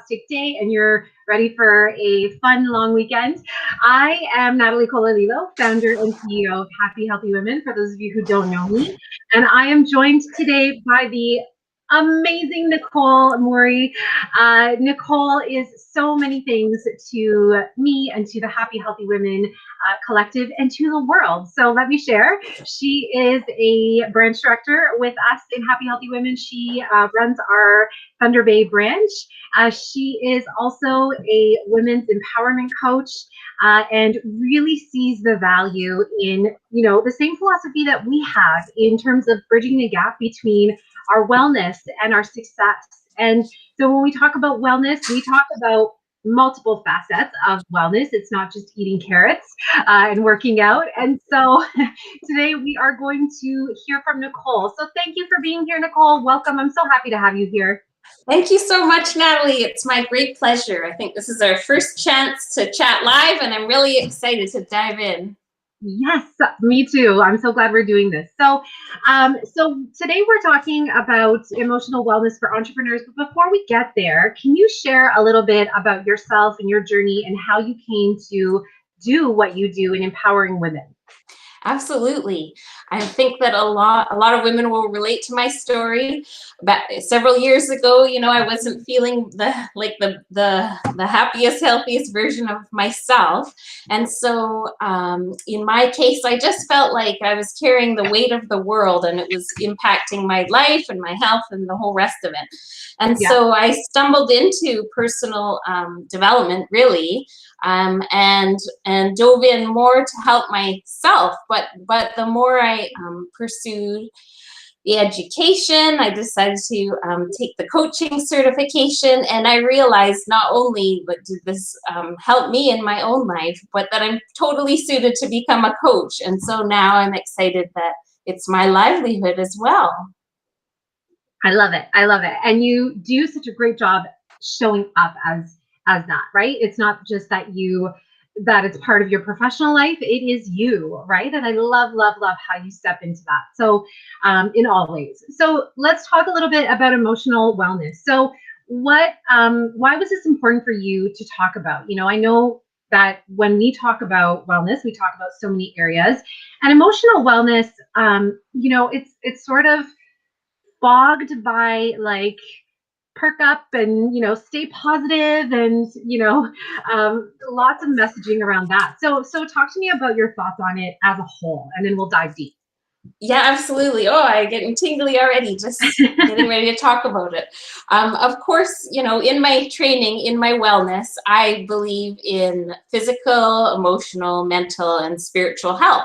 fantastic day and you're ready for a fun long weekend. I am Natalie Colalilo, founder and CEO of Happy Healthy Women, for those of you who don't know me. And I am joined today by the amazing Nicole Moorey. Nicole is so many things to me and to the Happy Healthy Women collective and to the world. So let me share. She is a branch director with us in Happy Healthy Women. She runs our Thunder Bay branch. She is also a women's empowerment coach and really sees the value in, the same philosophy that we have in terms of bridging the gap between our wellness and our success. And so when we talk about wellness, we talk about multiple facets of wellness. It's not just eating carrots and working out. And so today we are going to hear from Nicole. So thank you for being here, Nicole. Welcome. I'm so happy to have you here. Thank you so much, Natalie. It's my great pleasure. I think this is our first chance to chat live, and I'm really excited to dive in. Yes, me too. I'm so glad we're doing this. So today we're talking about emotional wellness for entrepreneurs. But before we get there, can you share a little bit about yourself and your journey and how you came to do what you do in empowering women? Absolutely. I think that a lot of women will relate to my story. About several years ago, I wasn't feeling the happiest, healthiest version of myself. And so in my case, I just felt like I was carrying the weight of the world, and it was impacting my life and my health and the whole rest of it. And so I stumbled into personal development, really, and dove in more to help myself. But the more I pursued the education, I decided to take the coaching certification, and I realized not only did this help me in my own life, but that I'm totally suited to become a coach. And so now I'm excited that it's my livelihood as well. I love it. I love it. And you do such a great job showing up as that, right? It's not just that it's part of your professional life. It is you, right? And I love how you step into that. So in all ways. So let's talk a little bit about emotional wellness. So why was this important for you to talk about? I know that when we talk about wellness, we talk about so many areas, and emotional wellness, it's sort of fogged by like perk up and stay positive and lots of messaging around that. So talk to me about your thoughts on it as a whole, and then we'll dive deep. Yeah, absolutely. Oh, I'm getting tingly already just getting ready to talk about it. Of course, in my training, in my wellness, I believe in physical, emotional, mental, and spiritual health.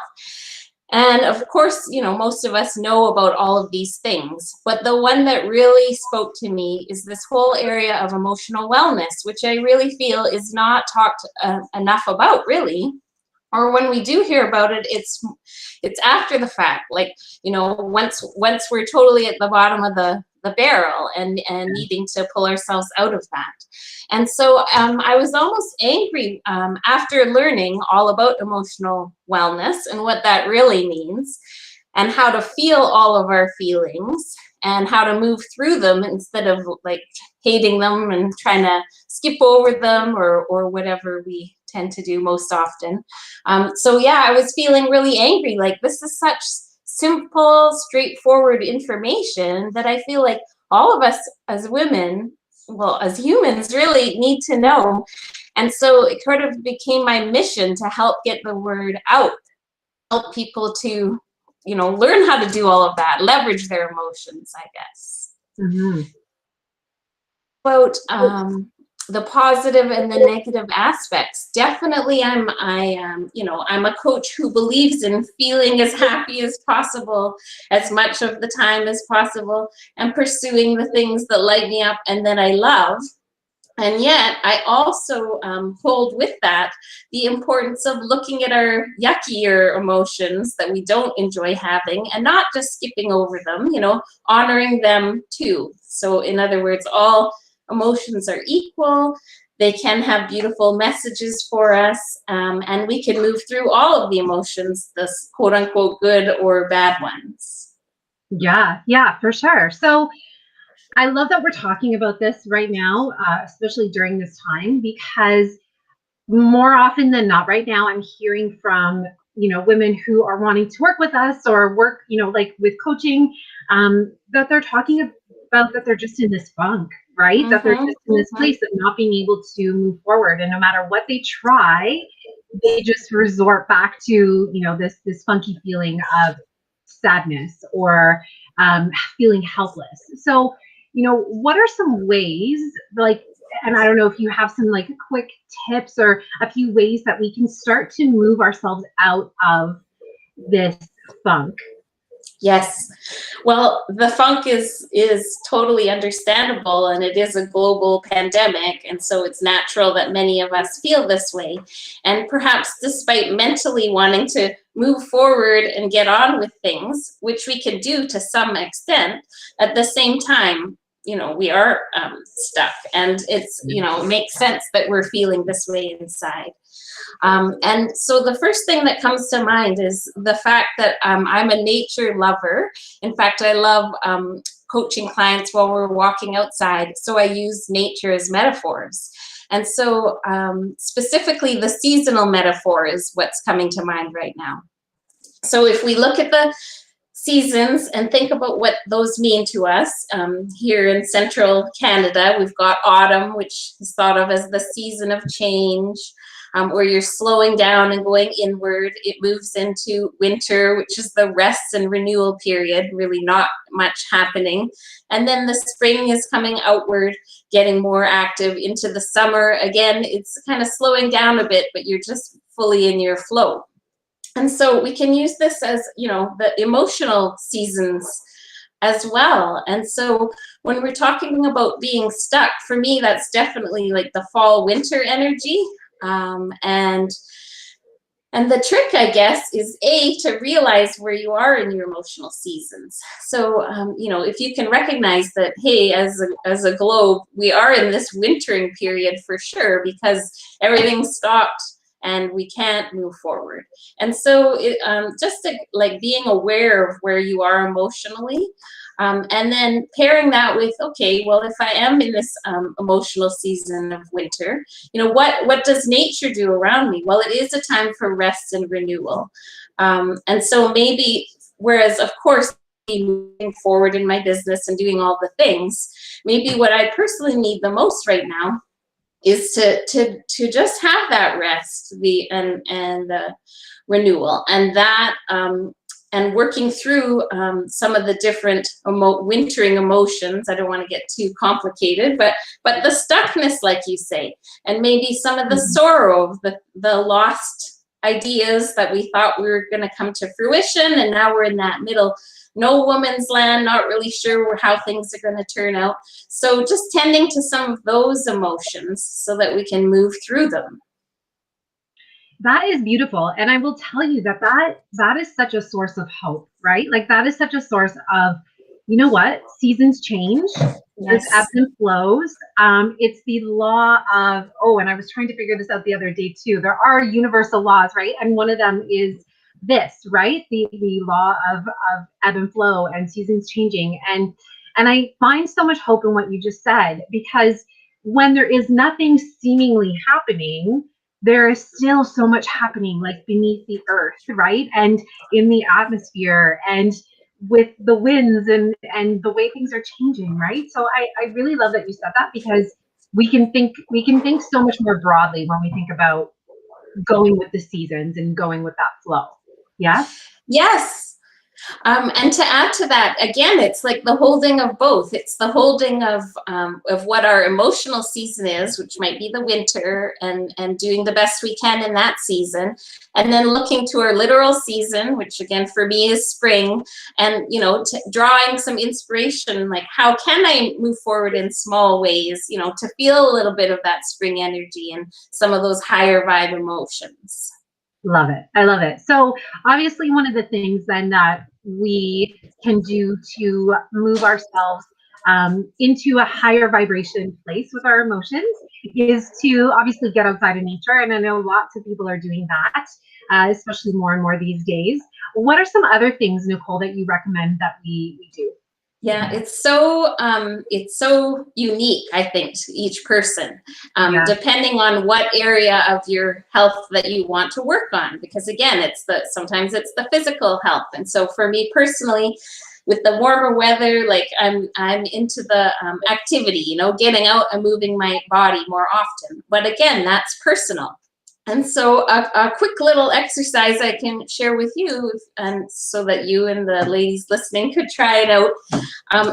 And of course, most of us know about all of these things, but the one that really spoke to me is this whole area of emotional wellness, which I really feel is not talked enough about, really. Or when we do hear about it, it's after the fact, like, once we're totally at the bottom of the barrel and needing to pull ourselves out of that. And so I was almost angry after learning all about emotional wellness and what that really means, and how to feel all of our feelings and how to move through them instead of like hating them and trying to skip over them or whatever we tend to do most often. So yeah, I was feeling really angry. Like, this is such simple, straightforward information that I feel like all of us as women, well, as humans, really need to know. And so it kind of became my mission to help get the word out, help people to, learn how to do all of that, leverage their emotions, I guess. Mm-hmm. About the positive and the negative aspects. Definitely, I'm a coach who believes in feeling as happy as possible, as much of the time as possible, and pursuing the things that light me up and that I love. And yet, I also hold with that the importance of looking at our yuckier emotions that we don't enjoy having and not just skipping over them, honoring them too. So in other words, all emotions are equal. They can have beautiful messages for us, and we can move through all of the emotions, the quote unquote good or bad ones. Yeah, for sure. So I love that we're talking about this right now, especially during this time, because more often than not right now I'm hearing from women who are wanting to work with us or work like with coaching, that they're talking about that they're just in this funk, right? That they're Mm-hmm, just in this mm-hmm. place of not being able to move forward, and no matter what they try, they just resort back to this funky feeling of sadness or feeling helpless. So what are some ways, like, and I don't know if you have some like quick tips or a few ways that we can start to move ourselves out of this funk. Yes. Well, the funk is totally understandable, and it is a global pandemic, and so it's natural that many of us feel this way. And perhaps despite mentally wanting to move forward and get on with things, which we can do to some extent, at the same time, we are stuck, and it makes sense that we're feeling this way inside. And so the first thing that comes to mind is the fact that I'm a nature lover. In fact, I love coaching clients while we're walking outside. So I use nature as metaphors. And so specifically the seasonal metaphor is what's coming to mind right now. So if we look at the seasons and think about what those mean to us, here in central Canada, we've got autumn, which is thought of as the season of change, where you're slowing down and going inward. It moves into winter, which is the rest and renewal period, really not much happening. And then the spring is coming outward, getting more active into the summer. Again, it's kind of slowing down a bit, but you're just fully in your flow. And so we can use this as, the emotional seasons as well. And so when we're talking about being stuck, for me, that's definitely like the fall winter energy. And the trick, I guess, is to realize where you are in your emotional seasons. So, if you can recognize that, hey, as a globe, we are in this wintering period for sure, because everything stopped and we can't move forward. And so just like being aware of where you are emotionally, and then pairing that with, okay, well, if I am in this emotional season of winter, what does nature do around me? Well, it is a time for rest and renewal. And so maybe, whereas of course, moving forward in my business and doing all the things, maybe what I personally need the most right now is to just have that rest, and the renewal, and that and working through some of the different wintering emotions. I don't want to get too complicated, but the stuckness, like you say, and maybe some of the sorrow of the lost ideas that we thought we were going to come to fruition, and now we're in that middle no woman's land, not really sure how things are going to turn out. So just tending to some of those emotions so that we can move through them. That is beautiful. And I will tell you that is such a source of hope, right? Like that is such a source of, what? Seasons change. There's ebbs Yes. and flows. It's the law of, and I was trying to figure this out the other day too. There are universal laws, right? And one of them is this, right? The law of ebb and flow and seasons changing. And I find so much hope in what you just said, because when there is nothing seemingly happening, there is still so much happening, like beneath the earth, right? And in the atmosphere, and with the winds and the way things are changing, right? So I really love that you said that, because we can think so much more broadly when we think about going with the seasons and going with that flow. Yes? Yes. And to add to that, again, it's like the holding of both. It's the holding of what our emotional season is, which might be the winter, and doing the best we can in that season, and then looking to our literal season, which again for me is spring, and drawing some inspiration, like how can I move forward in small ways, to feel a little bit of that spring energy and some of those higher vibe emotions. Love it. I love it. So obviously one of the things then that we can do to move ourselves into a higher vibration place with our emotions is to obviously get outside of nature. And I know lots of people are doing that, especially more and more these days. What are some other things, Nicole, that you recommend that we do? Yeah, it's so unique, I think, to each person, Yeah. depending on what area of your health that you want to work on. Because again, sometimes it's the physical health, and so for me personally, with the warmer weather, like I'm into the activity, getting out and moving my body more often. But again, that's personal. And so a quick little exercise I can share with you, and so that you and the ladies listening could try it out.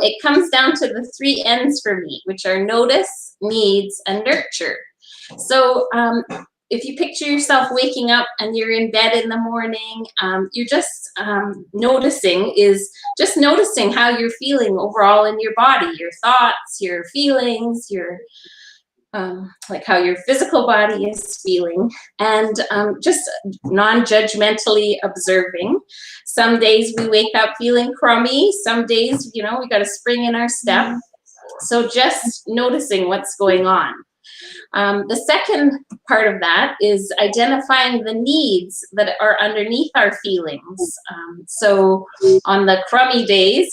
It comes down to the 3 N's for me, which are notice, needs, and nurture. So if you picture yourself waking up and you're in bed in the morning, you're just noticing how you're feeling overall in your body, your thoughts, your feelings, your like how your physical body is feeling, and just non-judgmentally observing. Some days we wake up feeling crummy. Some days, we got a spring in our step. So just noticing what's going on. The second part of that is identifying the needs that are underneath our feelings. So on the crummy days,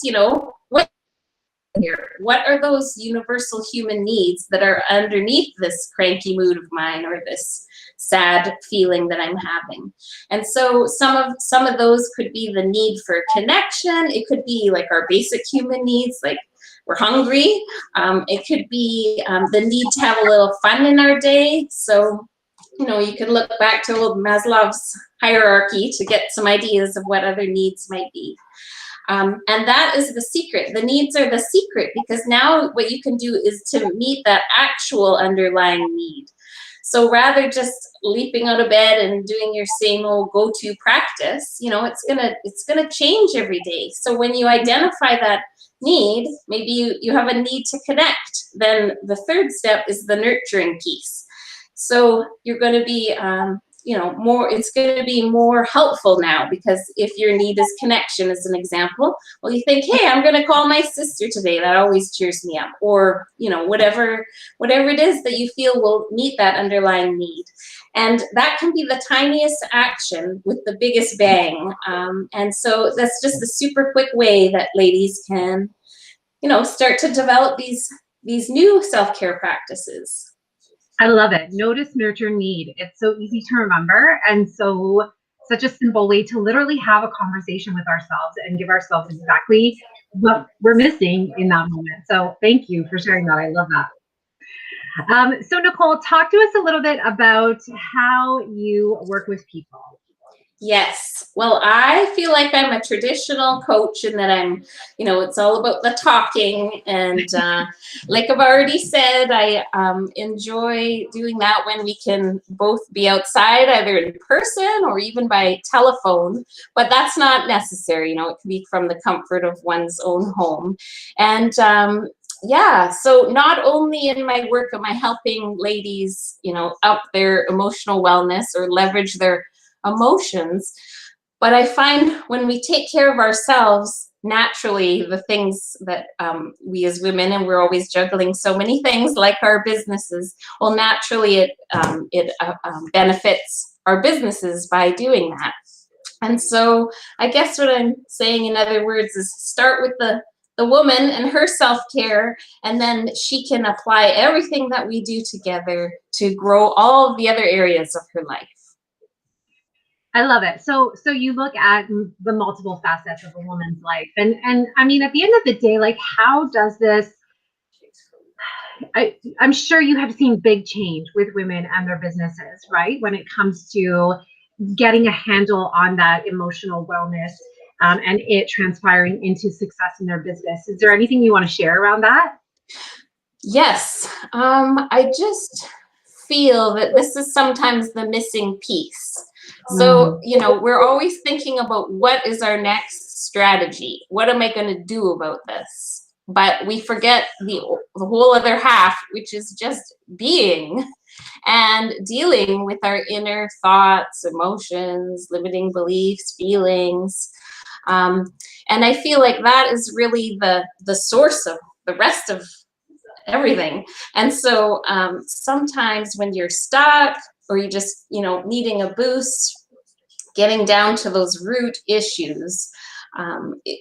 what are those universal human needs that are underneath this cranky mood of mine, or this sad feeling that I'm having? And so some of those could be the need for connection. It could be like our basic human needs, like we're hungry. It could be the need to have a little fun in our day. So, you can look back to old Maslow's hierarchy to get some ideas of what other needs might be. And that is the secret. The needs are the secret, because now what you can do is to meet that actual underlying need. So rather just leaping out of bed and doing your same old go-to practice, it's gonna change every day. So when you identify that need, maybe you have a need to connect, then the third step is the nurturing piece. So you're going to be it's going to be more helpful now, because if your need is connection, as an example, well, you think, hey, I'm going to call my sister today. That always cheers me up. Or, whatever it is that you feel will meet that underlying need. And that can be the tiniest action with the biggest bang. And so that's just a super quick way that ladies can, start to develop these new self-care practices. I love it. Notice, nurture, need. It's so easy to remember, and such a simple way to literally have a conversation with ourselves and give ourselves exactly what we're missing in that moment. So thank you for sharing that. I love that. So Nicole, talk to us a little bit about how you work with people. Yes. Well, I feel like I'm a traditional coach in that I'm, it's all about the talking. And like I've already said, I enjoy doing that when we can both be outside, either in person or even by telephone. But that's not necessary. It can be from the comfort of one's own home. And yeah, so not only in my work am I helping ladies, up their emotional wellness or leverage their emotions, but I find when we take care of ourselves, naturally the things that we as women, and we're always juggling so many things like our businesses, well, naturally it benefits our businesses by doing that. And so I guess what I'm saying, in other words, is start with the woman and her self-care, and then she can apply everything that we do together to grow all of the other areas of her life. I love it. So you look at the multiple facets of a woman's life, and I mean, at the end of the day, like, how does this? I'm sure you have seen big change with women and their businesses, right? When it comes to getting a handle on that emotional wellness, and it transpiring into success in their business. Is there anything you want to share around that? Yes. I just feel that this is sometimes the missing piece. So, we're always thinking about what is our next strategy? What am I going to do about this? But we forget the whole other half, which is just being and dealing with our inner thoughts, emotions, limiting beliefs, feelings. And I feel like that is really the source of the rest of everything. And so sometimes when you're stuck, or you just, needing a boost, getting down to those root issues,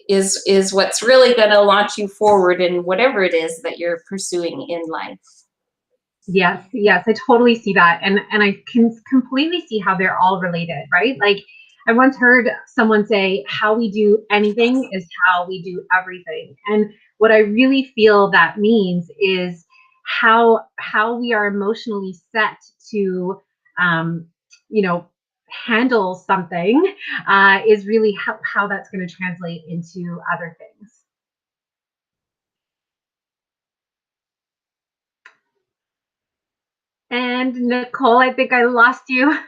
is what's really going to launch you forward in whatever it is that you're pursuing in life. Yes, yes, I totally see that. And I can completely see how they're all related, right? Like I once heard someone say, how we do anything is how we do everything. And what I really feel that means is how we are emotionally set to um, you know, handle something is really how that's going to translate into other things. And Nicole, I think I lost you.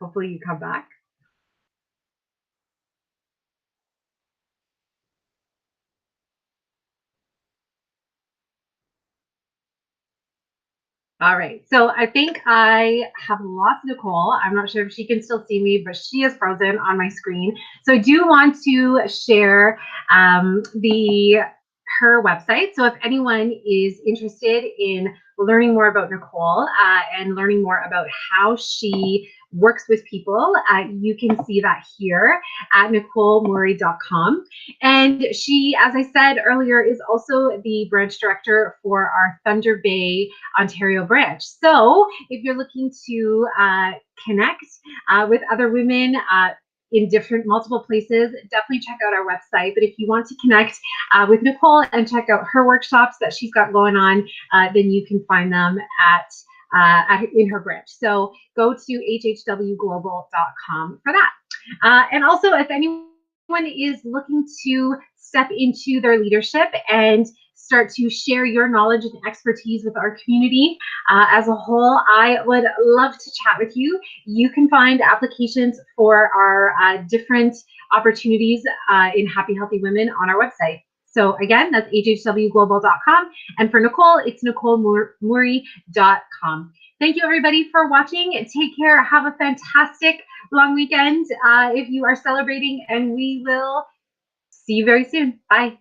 Hopefully you come back. All right, so I think I have lost Nicole. I'm not sure if she can still see me, but she is frozen on my screen. So I do want to share her website. So if anyone is interested in learning more about Nicole and learning more about how she works with people, you can see that here at NicoleMoorey.com. And she, as I said earlier, is also the branch director for our Thunder Bay, Ontario branch. So if you're looking to connect with other women in multiple places, definitely check out our website. But if you want to connect with Nicole and check out her workshops that she's got going on, then you can find them in her branch. So go to hhwglobal.com for that. And also, if anyone is looking to step into their leadership and start to share your knowledge and expertise with our community as a whole, I would love to chat with you. You can find applications for our different opportunities in Happy Healthy Women on our website. So again, that's hhwglobal.com. And for Nicole, it's NicoleMoorey.com. Thank you, everybody, for watching. Take care. Have a fantastic long weekend if you are celebrating, and we will see you very soon. Bye.